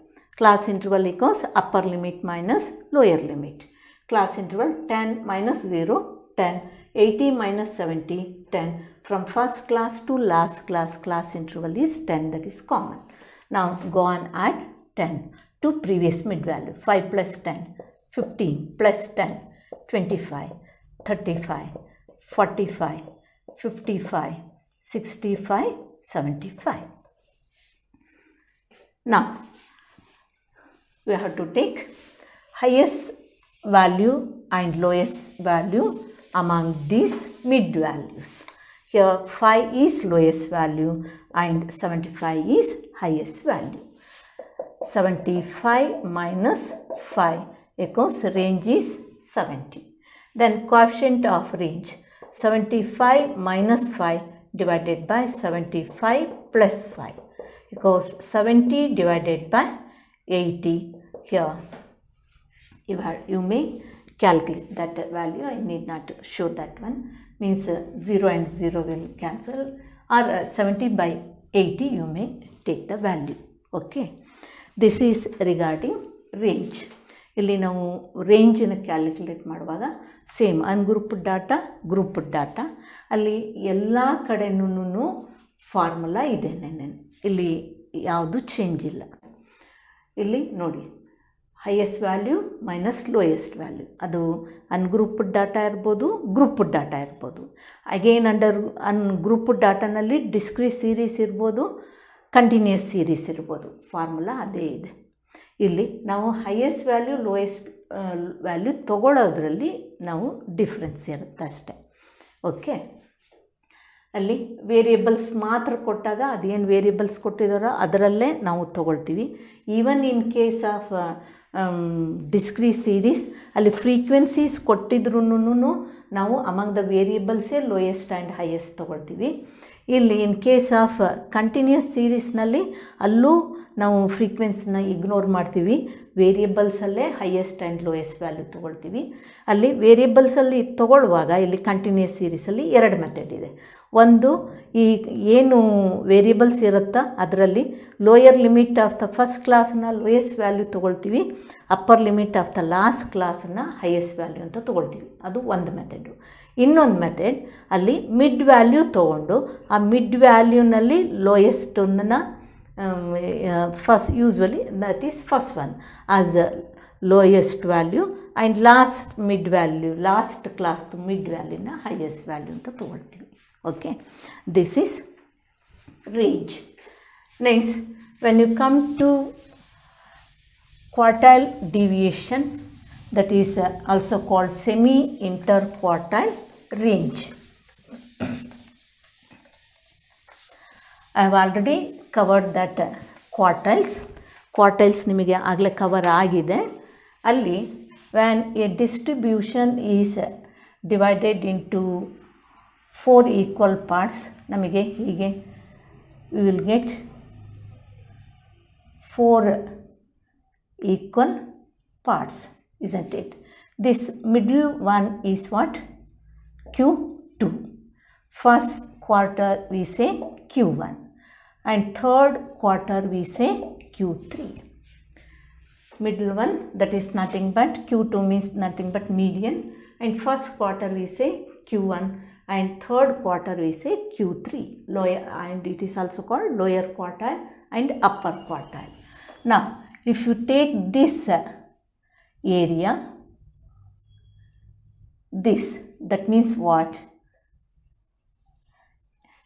equals upper limit minus lower limit. Class interval 10 minus 0, 10, 80 minus 70, 10. From first class to last class interval is 10, that is common. Now go on add 10 to previous mid value. 5 plus 10, 15 plus 10, 25, 35, 45, 55, 65, 75. Now we have to take highest value and lowest value among these mid values. Here 5 is lowest value and 75 is highest value. 75 minus 5 equals range is 70. Then coefficient of range 75 minus 5 divided by 75 plus 5 equals 70 divided by 80. Here you may calculate that value. I need not show that one. Means 0 and 0 will cancel, or 70 by 80 you may take the value. Okay. This is regarding range. ಇಲ್ಲಿ ನಾವು ರೇಂಜನ್ನು calculate ಮಾಡುವಾಗ same ungrouped data grouped data ಅಲ್ಲಿ ಎಲ್ಲ ಕಡೆನೂ formula ಇದೆ. ಇಲ್ಲಿ ಯಾವುದು change ಇಲ್ಲ. ಇಲ್ಲಿ ನೋಡಿ highest value minus lowest value, ಅದು ಅನ್ಗ್ರೂಪ್ಡ್ ಡಾಟಾ ಇರ್ಬೋದು, ಗ್ರೂಪ್ಡ್ ಡಾಟಾ ಇರ್ಬೋದು. ಅಗೇನ್ ಗ್ರೂಪ್ಡ್ ಡಾಟಾನಲ್ಲಿ ಡಿಸ್ಕ್ರೀಟ್ ಸೀರೀಸ್ ಇರ್ಬೋದು, ಕಂಟಿನ್ಯೂಸ್ ಸೀರೀಸ್ ಇರ್ಬೋದು. ಫಾರ್ಮುಲಾ ಅದೇ ಇದೆ. ಇಲ್ಲಿ ನಾವು ಹೈಯೆಸ್ಟ್ ವ್ಯಾಲ್ಯೂ ಲೋಯೆಸ್ಟ್ ವ್ಯಾಲ್ಯೂ ತೊಗೊಳ್ಳೋದ್ರಲ್ಲಿ ನಾವು ಡಿಫ್ರೆನ್ಸ್ ಇರುತ್ತೆ ಅಷ್ಟೆ. ಓಕೆ. ಅಲ್ಲಿ ವೇರಿಯೇಬಲ್ಸ್ ಮಾತ್ರ ಕೊಟ್ಟಾಗ ಅದೇನು ವೇರಿಯೇಬಲ್ಸ್ ಕೊಟ್ಟಿದ್ದಾರೋ ಅದರಲ್ಲೇ ನಾವು ತೊಗೊಳ್ತೀವಿ. Even in case of discrete series ಅಲ್ಲಿ ಫ್ರೀಕ್ವೆನ್ಸೀಸ್ ಕೊಟ್ಟಿದ್ರೂ ನಾವು ಅಮಂಗ್ ದ ವೇರಿಯೇಬಲ್ಸೇ ಲೋಯೆಸ್ಟ್ ಆ್ಯಂಡ್ ಹೈಯೆಸ್ಟ್ ತೊಗೊಳ್ತೀವಿ. ಇಲ್ಲಿ ಇನ್ ಕೇಸ್ ಆಫ್ ಕಂಟಿನ್ಯೂಸ್ ಸೀರೀಸ್ನಲ್ಲಿ ಅಲ್ಲೂ ನಾವು ಫ್ರೀಕ್ವೆನ್ಸಿನ ಇಗ್ನೋರ್ ಮಾಡ್ತೀವಿ, ವೇರಿಯೇಬಲ್ಸಲ್ಲೇ ಹೈಯೆಸ್ಟ್ ಆ್ಯಂಡ್ ಲೋಯೆಸ್ಟ್ ವ್ಯಾಲ್ಯೂ ತೊಗೊಳ್ತೀವಿ. ಅಲ್ಲಿ ವೇರಿಯೇಬಲ್ಸಲ್ಲಿ ತೊಗೊಳ್ಳುವಾಗ ಇಲ್ಲಿ ಕಂಟಿನ್ಯೂಸ್ ಸೀರೀಸಲ್ಲಿ ಎರಡು ಮೆಥಡ್ ಇದೆ. ಒಂದು, ಈ ಏನು ವೇರಿಯೇಬಲ್ಸ್ ಇರುತ್ತಾ ಅದರಲ್ಲಿ lower limit of the first ಕ್ಲಾಸನ್ನ ಲೋಯೆಸ್ಟ್ ವ್ಯಾಲ್ಯೂ ತೊಗೊಳ್ತೀವಿ, upper limit of the last ಕ್ಲಾಸನ್ನು ಹೈಯೆಸ್ಟ್ ವ್ಯಾಲ್ಯೂ ಅಂತ ತೊಗೊಳ್ತೀವಿ. ಅದು ಒಂದು ಮೆಥಡು. ಇನ್ನೊಂದು ಮೆಥಡ್ ಅಲ್ಲಿ ಮಿಡ್ ವ್ಯಾಲ್ಯೂ ತೊಗೊಂಡು ಆ ಮಿಡ್ ವ್ಯಾಲ್ಯೂನಲ್ಲಿ ಲೋಯೆಸ್ಟನ್ನು first usually that is first one as lowest value and last mid value last ಕ್ಲಾಸ್ದು ಮಿಡ್ ವ್ಯಾಲ್ಯೂನ ಹೈಯೆಸ್ಟ್ ವ್ಯಾಲ್ಯೂ ಅಂತ ತೊಗೊಳ್ತೀವಿ. Okay, this is range. Next, when you come to quartile deviation, that is also called semi-interquartile range. I have already covered that quartiles. Quartiles ನಿಮಗೆ ಆಗಲೇ cover ಆಗಿದೆ. ಅಲ್ಲಿ when a distribution is divided into 4 equal parts, ನಮಗೆ ಹೀಗೆ we will get 4 equal parts, isn't it? This middle one is what? Q2. First quarter we say Q1 and third quarter we say Q3. Middle one, that is nothing but Q2 means nothing but median, and first quarter we say Q1 and third quarter we say Q3, lower, and it is also called lower quartile and upper quartile. Now if you take this area, this, that means what?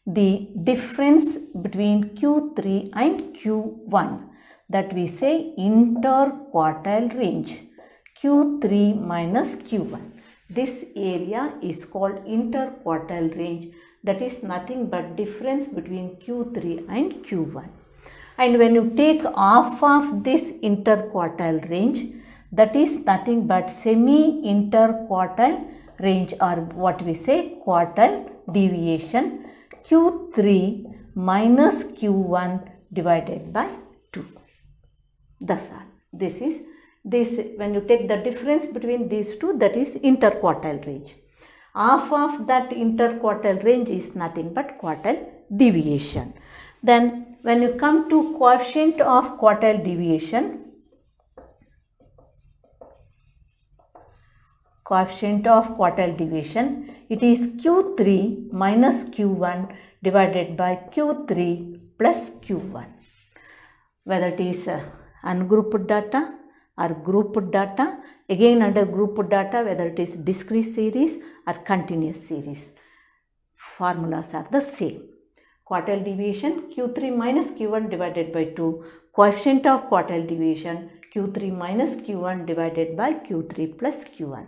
The difference between Q3 and Q1, that we say interquartile range, Q3 minus Q1. This area is called interquartile range, that is nothing but difference between Q3 and Q1. And when you take half of this interquartile range, that is nothing but semi-interquartile range, or what we say quartile deviation, Q3 minus Q1 divided by 2. That's all. This is this, when you take the difference between these two, that is interquartile range. Half of that interquartile range is nothing but quartile deviation. Then when you come to coefficient of quartile deviation, it is Q3 minus Q1 divided by Q3 plus Q1. Whether it is ungrouped data or grouped data, again under grouped data, whether it is discrete series or continuous series, formulas are the same. Quartile deviation Q3 minus Q1 divided by 2, coefficient of quartile deviation Q3 minus Q1 divided by Q3 plus Q1.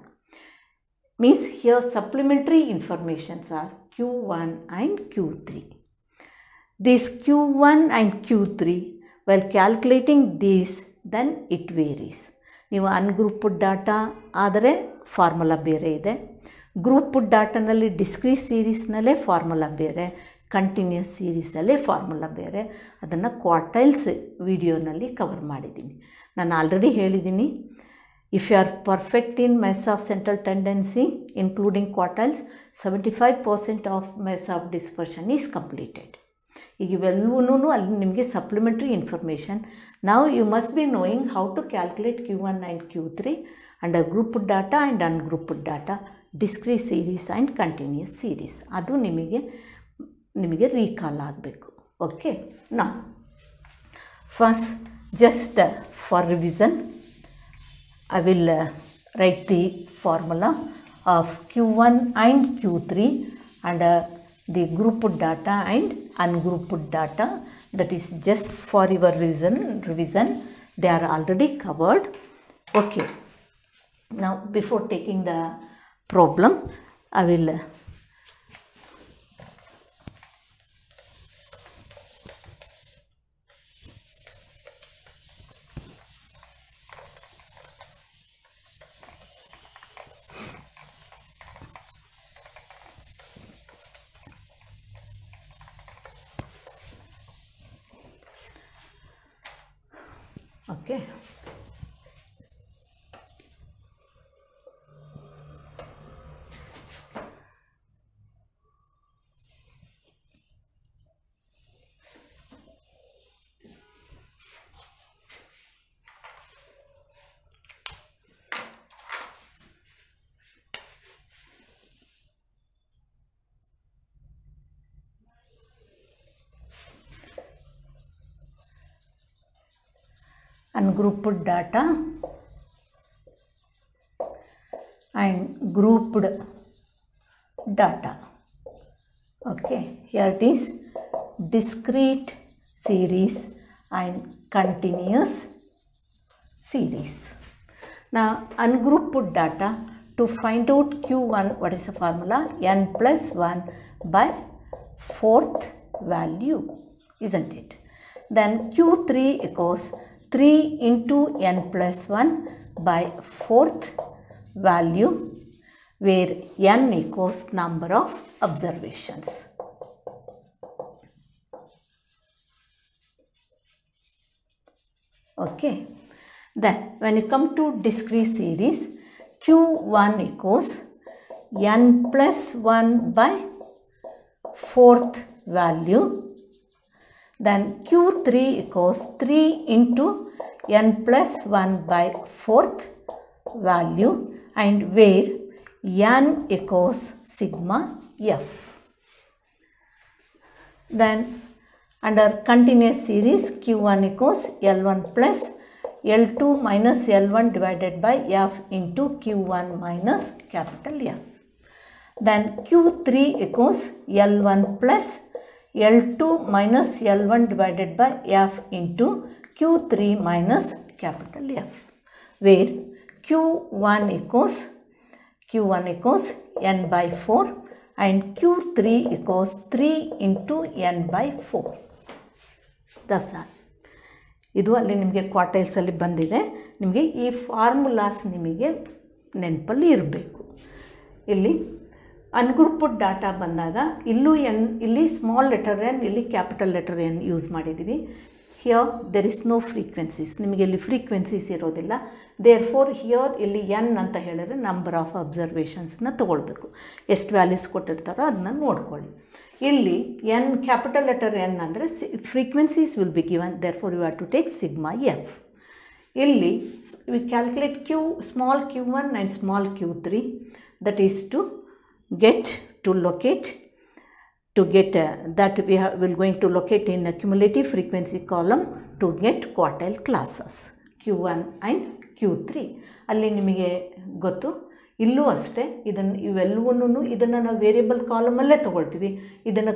Means here supplementary informations are Q1 and Q3. This Q1 and Q3, while calculating this, then it varies. ನೀವು ungrouped data ಆದರೆ formula ಬೇರೆ ಇದೆ, grouped ಡಾಟಾನಲ್ಲಿ discrete ಸೀರೀಸ್ನಲ್ಲೇ formula ಬೇರೆ, continuous ಸೀರೀಸಲ್ಲೇ formula ಬೇರೆ. ಅದನ್ನು quartiles ವಿಡಿಯೋನಲ್ಲಿ cover ಮಾಡಿದ್ದೀನಿ. ನಾನು ಆಲ್ರೆಡಿ ಹೇಳಿದ್ದೀನಿ, if you are perfect in measure of central tendency including quartiles, 75% of measure of dispersion is completed. ಈಗ ಇವೆಲ್ಲವೂ ಅಲ್ಲಿ ನಿಮಗೆ ಸಪ್ಲಿಮೆಂಟ್ರಿ ಇನ್ಫಾರ್ಮೇಷನ್. ನಾವು you must be knowing how to calculate Q1 and Q3 under grouped data and ungrouped data, discrete series and continuous series. ಅದು ನಿಮಗೆ recall ಆಗಬೇಕು. Okay, ನಾ first just for revision I will write the formula of Q1 and Q3 and the grouped data and ungrouped data. That is just for your revision. They are already covered. Okay. Now before taking the problem, I will okay. Ungrouped data and grouped data. Okay, here it is discrete series and continuous series. Now ungrouped data, to find out Q1, what is the formula? N plus 1 by 4th value, isn't it? Then Q3 equals 3 into n plus 1 by 4th value, where n equals number of observations. Okay. Then when you come to discrete series, Q1 equals n plus 1 by 4th value. Then Q3 equals 3 into n plus 1 by 4th value, and where n equals sigma f. Then under continuous series, Q1 equals L1 plus L2 minus L1 divided by f into Q1 minus capital F. Then Q3 equals L1 plus L2 minus L1 divided by f into Q3 minus capital F, where Q1 equals n by 4 and Q3 equals 3 into n by 4. That's all. ಇದು ಅಲ್ಲಿ ನಿಮಗೆ ಕ್ವಾರ್ಟೈಲ್ಸಲ್ಲಿ ಬಂದಿದೆ. ನಿಮಗೆ ಈ formulas ನಿಮಗೆ ನೆನಪಲ್ಲಿ ಇರಬೇಕು. ಇಲ್ಲಿ ಅನ್ಗ್ರೂಪ್ಡ್ ಡಾಟಾ ಬಂದಾಗ ಇಲ್ಲಿ ಸ್ಮಾಲ್ ಲೆಟರ್ ಎನ್, ಇಲ್ಲಿ ಕ್ಯಾಪಿಟಲ್ ಲೆಟರ್ ಎನ್ ಯೂಸ್ ಮಾಡಿದ್ದೀವಿ. Here there is no frequencies, ನಿಮಗೆ ಇಲ್ಲಿ ಫ್ರೀಕ್ವೆನ್ಸೀಸ್ ಇರೋದಿಲ್ಲ. ದೇರ್ ಫೋರ್ ಹಿಯರ್ ಇಲ್ಲಿ ಎನ್ ಅಂತ ಹೇಳಿದ್ರೆ ನಂಬರ್ ಆಫ್ ಅಬ್ಸರ್ವೇಷನ್ಸ್ನ ತೊಗೊಳ್ಬೇಕು. ಎಷ್ಟು ವ್ಯಾಲ್ಯೂಸ್ ಕೊಟ್ಟಿರ್ತಾರೋ ಅದನ್ನ ನೋಡ್ಕೊಳ್ಳಿ. ಇಲ್ಲಿ ಎನ್ ಕ್ಯಾಪಿಟಲ್ ಲೆಟರ್ ಎನ್ ಅಂದರೆ frequencies will be given, therefore you have to take sigma F. ಇಲ್ಲಿ we calculate small q1 and small q3, that is to get that we will going to locate in a cumulative frequency column to get quartile classes q1 and q3. ಅಲ್ಲಿ ನಿಮಗೆ ಗೊತ್ತು, ಇಲ್ಲೂ ಅಷ್ಟೇ ಇವೆಲ್ಲವನ್ನೂ ಇದನ್ನು ನಾವು variable ಕಾಲಮಲ್ಲೇ ತೊಗೊಳ್ತೀವಿ. ಇದನ್ನು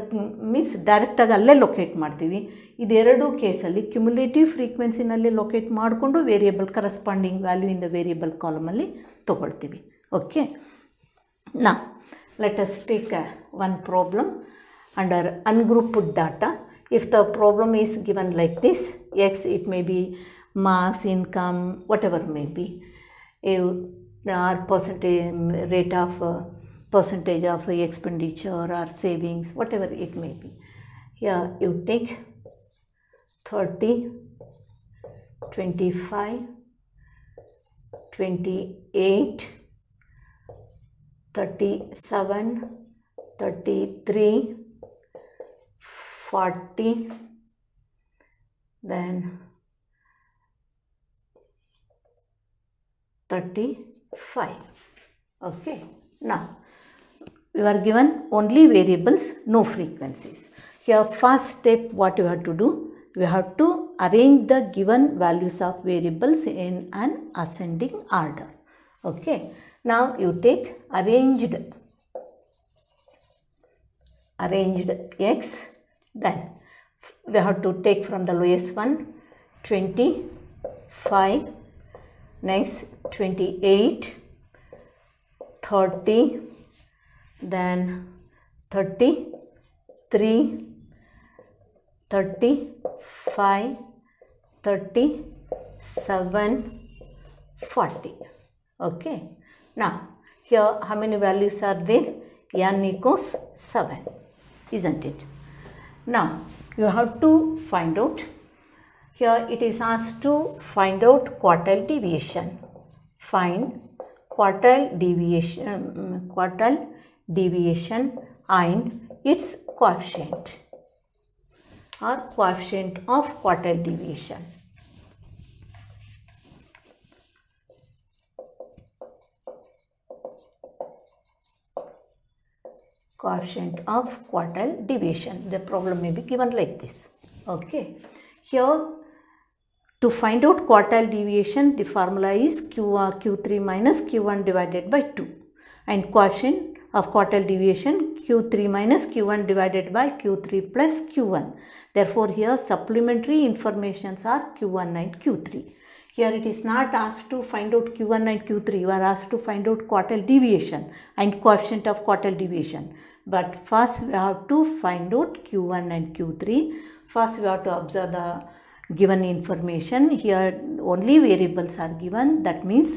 ಮೀನ್ಸ್ ಡೈರೆಕ್ಟಾಗಿ ಅಲ್ಲೇ ಲೊಕೇಟ್ ಮಾಡ್ತೀವಿ. ಇದೆರಡೂ ಕೇಸಲ್ಲಿ ಕ್ಯುಮುಲೇಟಿವ್ ಫ್ರೀಕ್ವೆನ್ಸಿನಲ್ಲಿ ಲೊಕೇಟ್ ಮಾಡಿಕೊಂಡು variable corresponding value in the variable ಕಾಲಮಲ್ಲಿ ತೊಗೊಳ್ತೀವಿ. ಓಕೆ, ನಾ let us take one problem under ungrouped data. If the problem is given like this, x, it may be marks, income, whatever may be, or percentage of expenditure or savings, whatever it may be. Here you take 30, 25, 28, 37, 33, 40, then 35. Okay, now we are given only variables, no frequencies. Here first step, what you have to do, we have to arrange the given values of variables in an ascending order. Okay, now you take arranged x, then we have to take from the lowest one 25, next 28, 30, then 33, 35, 37, 40. Okay, now here how many values are there? N equals 7, isn't it? Now you have to find out, here it is asked to find out quartile deviation. Find quartile deviation and its coefficient or coefficient of quartile deviation. Coefficient of quartile deviation. The problem may be given like this. Okay, here to find out quartile deviation, the formula is Q3 minus Q1 divided by 2, and coefficient of quartile deviation Q3 minus Q1 divided by Q3 plus Q1. Therefore here supplementary informations are Q1 and Q3. Here it is not asked to find out Q1 and Q3, you are asked to find out quartile deviation and coefficient of quartile deviation. But first we have to find out Q1 and Q3. First we have to observe the given information. Here only variables are given, that means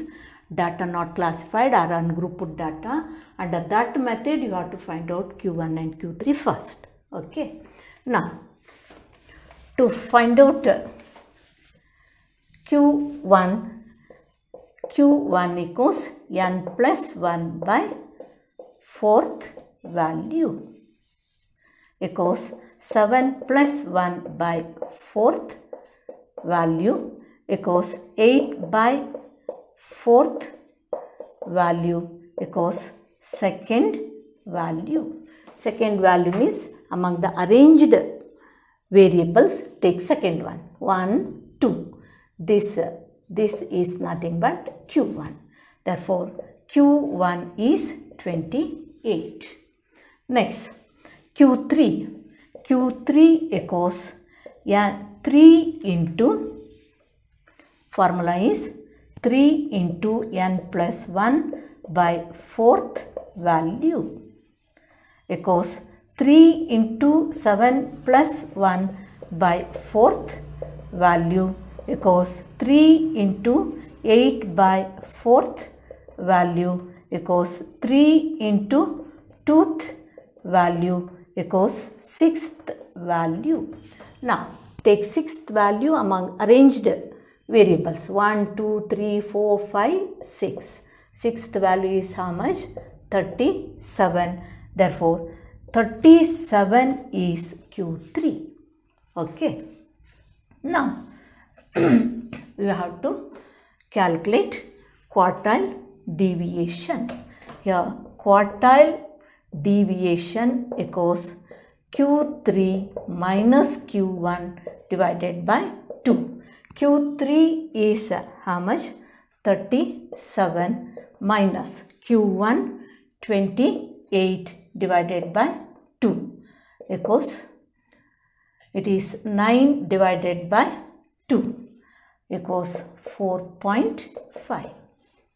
data not classified or ungrouped data. Under that method you have to find out Q1 and Q3 first. Okay, now to find out Q1, Q1 equals n plus 1 by 4th value equals 7 plus 1 by 4th value equals 8 by 4th value equals second value. Second value means among the arranged variables, take second one. 1, 2. This is nothing but Q1. Therefore, Q1 is 28. Next, Q3. Q3 equals 3 into, formula is 3 into n plus 1 by 4th value equals 3 into 7 plus 1 by 4th value equals 3 into 8 by 4th value equals 3 into 2th value equals 6th value. Now, take 6th value among arranged variables 1, 2, 3, 4, 5, 6. 6th value is how much? 37. Therefore, 37 is Q3. Okay. Now, we have to calculate quartile deviation. Here, quartile deviation equals Q3 minus Q1 divided by 2. Q3 is how much? 37 minus Q1 28 divided by 2 equals, it is 9 divided by 2 equals 4.5.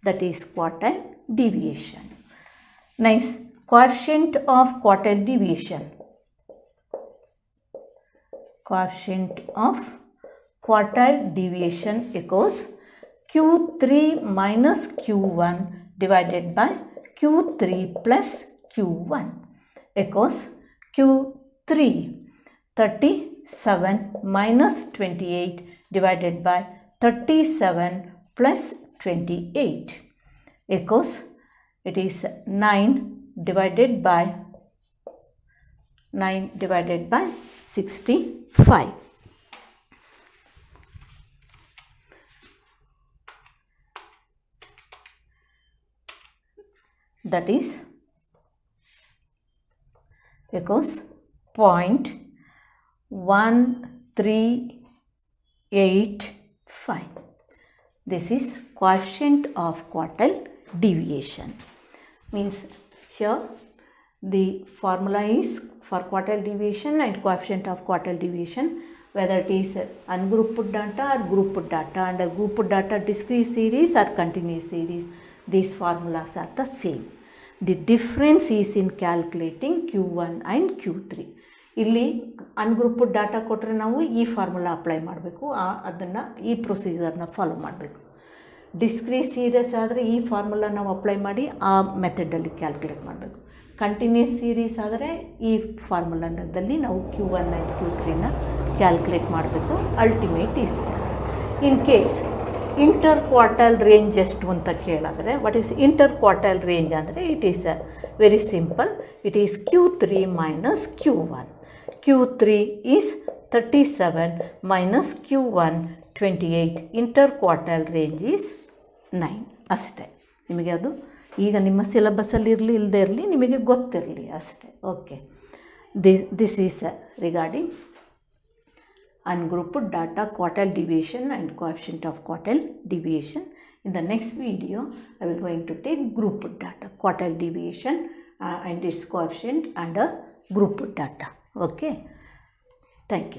That is quartile deviation. Next, coefficient of quartile deviation. Coefficient of quartile deviation equals Q3 minus Q1 divided by Q3 plus Q1 equals Q3 37 minus 28 divided by 37 plus 28 equals, it is 9 divided by 65. That is equals 0.1385. This is coefficient of quartile deviation. Means here the formula is for quartile deviation and coefficient of quartile deviation, whether it is ungrouped data or grouped data. Under grouped data, discrete series or continuous series, these formulas are the same. The difference is in calculating Q1 and Q3. ಇಲ್ಲಿ ungrouped data ಕೊಟ್ಟರೆ ನಾವು ಈ formula apply ಮಾಡಬೇಕು, ಅದನ್ನು ಈ ಪ್ರೊಸೀಜರ್ನ follow ಮಾಡಬೇಕು. Discrete series ಆದರೆ ಈ ಫಾರ್ಮುಲಾ ನಾವು ಅಪ್ಲೈ ಮಾಡಿ ಆ ಮೆಥಡಲ್ಲಿ ಕ್ಯಾಲ್ಕುಲೇಟ್ ಮಾಡಬೇಕು. ಕಂಟಿನ್ಯೂಸ್ ಸೀರೀಸ್ ಆದರೆ ಈ ಫಾರ್ಮುಲಾದಲ್ಲಿ ನಾವು Q1 ಆ್ಯಂಡ್ Q3ನ ಕ್ಯಾಲ್ಕುಲೇಟ್ ಮಾಡಬೇಕು. ಅಲ್ಟಿಮೇಟ್ ಇಷ್ಟೇ. In case inter quartile range ಎಷ್ಟು ಅಂತ ಕೇಳಿದ್ರೆ, what is inter quartile range ಅಂದರೆ it is very simple. It is Q3 minus Q1. Q3 is 37 minus Q1 28. Inter quartile range is 9. ಅಷ್ಟೇ. ನಿಮಗೆ ಅದು ಈಗ ನಿಮ್ಮ ಸಿಲೆಬಸ್ಸಲ್ಲಿ ಇರಲಿ ಇಲ್ಲದೇ ಇರಲಿ, ನಿಮಗೆ ಗೊತ್ತಿರಲಿ ಅಷ್ಟೇ. Okay, this is regarding ungrouped data, quartile deviation and coefficient of quartile deviation. In the next video, I will going to take grouped data, quartile deviation and its coefficient and grouped data. Okay, thank you.